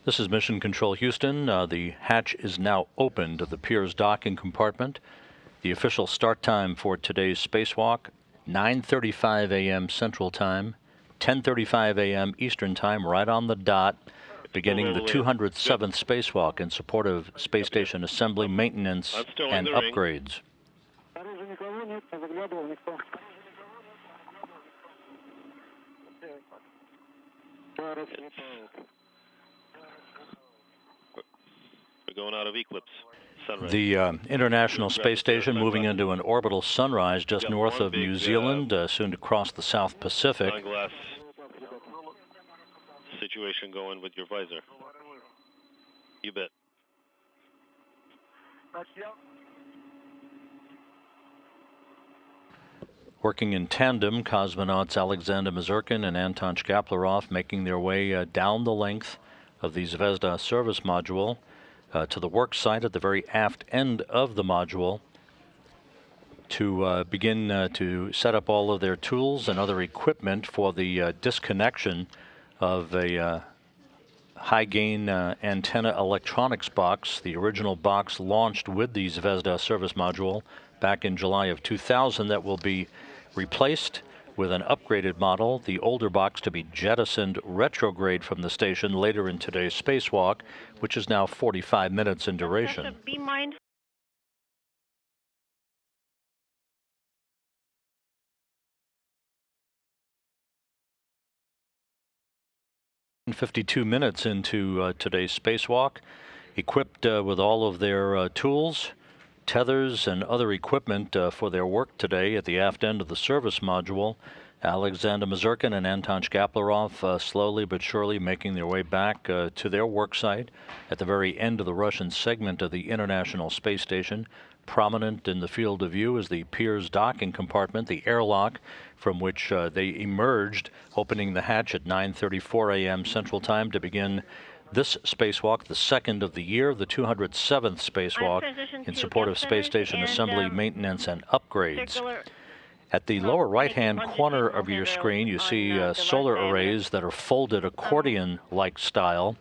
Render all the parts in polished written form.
This is Mission Control Houston. The hatch is now open to the Pirs docking compartment. The official start time for today's spacewalk, 9:35 a.m. Central Time, 10:35 a.m. Eastern Time, right on the dot, beginning the 207th spacewalk in support of space station assembly, maintenance, and upgrades. We're going out of eclipse. Sunrise. The International Space Station moving into an orbital sunrise just north of New Zealand, soon to cross the South Pacific. Sunglass situation going with your visor. You bet. Working in tandem, cosmonauts Alexander Misurkin and Anton Shkaplerov making their way down the length of the Zvezda Service Module to the work site at the very aft end of the module to begin to set up all of their tools and other equipment for the disconnection of a high-gain antenna electronics box. The original box launched with the Zvezda Service Module back in July of 2000 that will be replaced with an upgraded model, the older box to be jettisoned retrograde from the station later in today's spacewalk, which is now 45 minutes in duration. Be mindful. 52 minutes into today's spacewalk, equipped with all of their tools, tethers, and other equipment for their work today at the aft end of the service module. Alexander Misurkin and Anton Shkaplerov slowly but surely making their way back to their work site at the very end of the Russian segment of the International Space Station. Prominent in the field of view is the Pirs docking compartment, the airlock from which they emerged, opening the hatch at 9:34 a.m. Central Time to begin this spacewalk, the second of the year, the 207th spacewalk in support of space station assembly, maintenance, and upgrades. At the lower right-hand corner of your screen, you see solar arrays that are folded accordion-like style.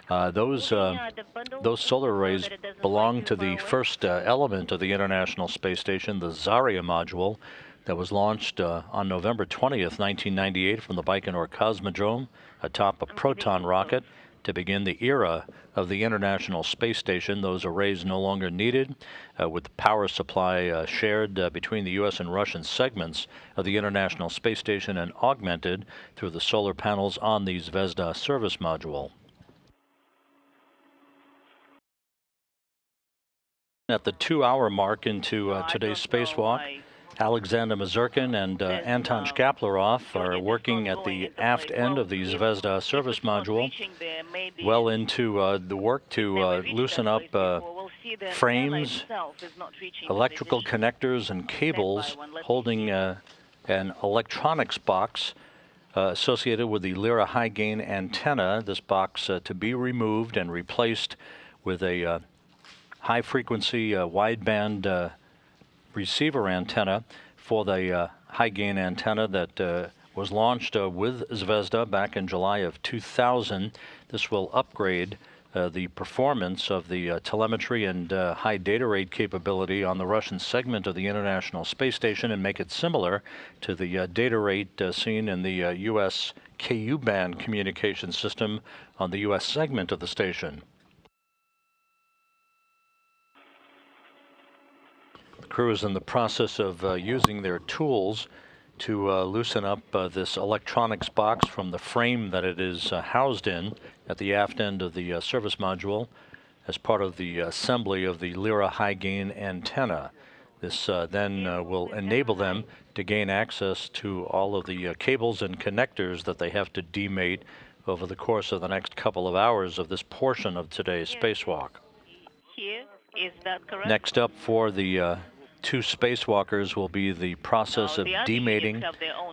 Those solar arrays belong to the first element of the International Space Station, the Zarya module, that was launched on November 20th, 1998 from the Baikonur Cosmodrome atop a Proton rocket to begin the era of the International Space Station. Those arrays no longer needed, with the power supply shared between the U.S. and Russian segments of the International Space Station and augmented through the solar panels on the Zvezda Service Module. At the 2-hour mark into today's spacewalk, Alexander Misurkin and Anton Shkaplerov are working at the aft end of the Zvezda Service Module, well into the work to loosen up frames, electrical connectors, and cables holding an electronics box associated with the Lyra high-gain antenna. This box to be removed and replaced with a high-frequency wideband receiver antenna for the high-gain antenna that was launched with Zvezda back in July of 2000. This will upgrade the performance of the telemetry and high data rate capability on the Russian segment of the International Space Station and make it similar to the data rate seen in the U.S. Ku-band communication system on the U.S. segment of the station. The crew is in the process of using their tools to loosen up this electronics box from the frame that it is housed in at the aft end of the service module as part of the assembly of the Lyra high-gain antenna. This then will enable them to gain access to all of the cables and connectors that they have to demate over the course of the next couple of hours of this portion of today's spacewalk. Here, is that correct? Next up for the two spacewalkers will be the process of demating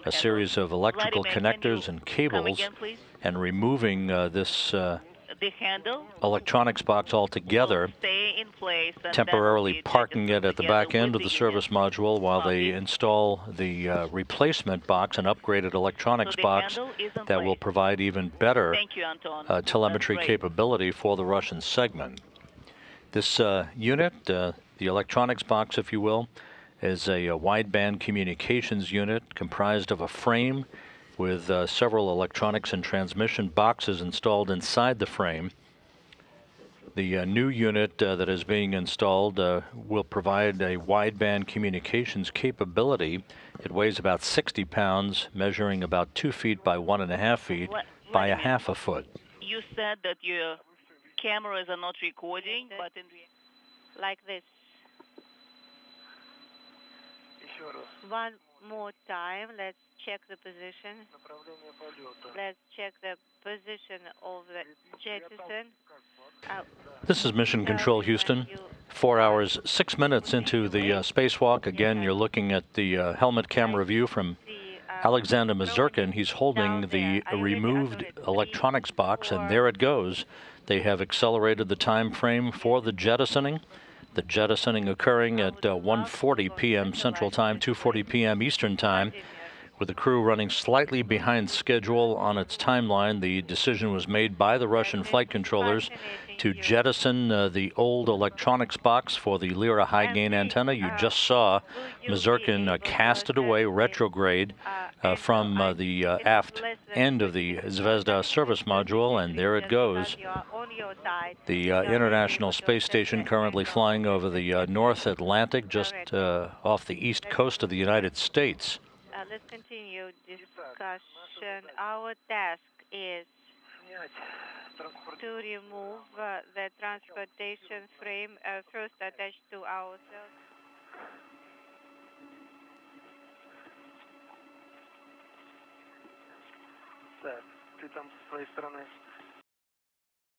a series of electrical connectors and cables and removing this the handle electronics box altogether, will stay in place, and temporarily then parking it at the back end of the service unit. module while they Okay. install the replacement box, an upgraded electronics So the box handle is in that will place. provide even better Thank you, Anton. telemetry That's great. capability for the Russian segment. This unit, the electronics box, if you will, is a wideband communications unit comprised of a frame with several electronics and transmission boxes installed inside the frame. The new unit that is being installed will provide a wideband communications capability. It weighs about 60 pounds, measuring about 2 feet by 1.5 feet by a half a foot. You said that your cameras are not recording, but in like this. One more time, let's check the position. Let's check the position of the jettison. This is Mission Control Houston. 4 hours, 6 minutes into the spacewalk. Again, you're looking at the helmet camera view from Alexander Misurkin. He's holding the removed electronics box, and there it goes. They have accelerated the time frame for the jettisoning. The jettisoning occurring at 1:40 p.m. Central Time, 2:40 p.m. Eastern Time. With the crew running slightly behind schedule on its timeline, the decision was made by the Russian flight controllers to jettison the old electronics box for the Lyra high-gain antenna. You just saw Misurkin cast it away retrograde from the aft end of the Zvezda Service Module, and there it goes. The International Space Station currently flying over the North Atlantic, just off the east coast of the United States. Let's continue discussion. Our task is to remove the transportation frame first attached to ourselves. Ты там со своей стороны